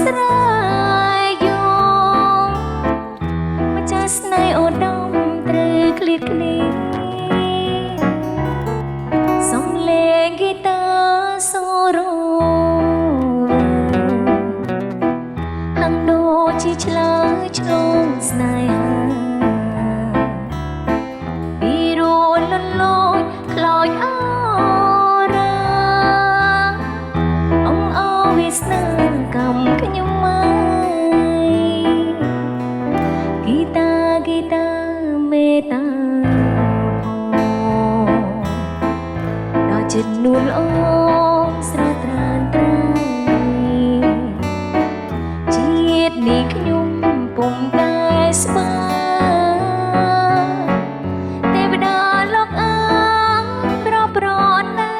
ស្រ័យយងម្ចាស់ស្នេហ៍អូនដំត្រូវឃ្លៀតឃ្លាសំឡេងហ្គីតាសូរ៉ូហាំដូចជាឆ្លើយឆ្លងស្នេហាពីរួនលន់លយខ្លោចអរ៉ាអងអវាសនាកម្មខ្ញុំមកហ្គីតាមេតាចិត្តនួនល្អស្រស់ត្រានត្រាយជាតិនេះខ្ញុំពុំតែស្បាទេវតាលោកអើប្រប្រណៃ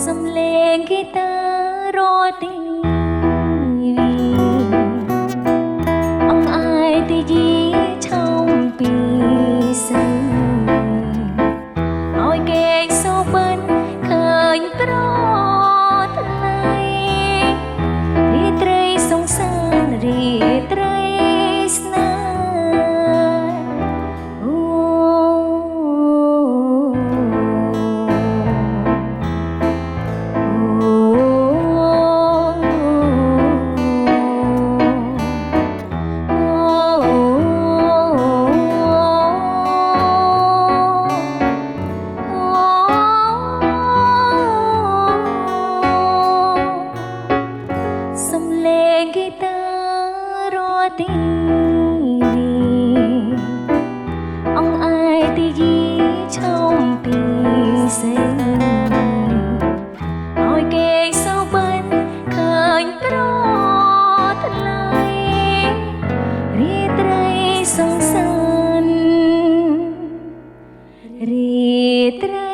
សំឡេងហ្គីតារាល់ទីអងអាយទីយីឆោមពីសិនប្រថ្លៃរីត្រីសង្សាររីត្រីស្នេហសំឡេងហ្គីតារាល់ទីអងអាយទីយីឆោមពីសេឲ្យគេសោបិនឃើញប្រថ្លៃរីត្រីសង្សាររីត្រី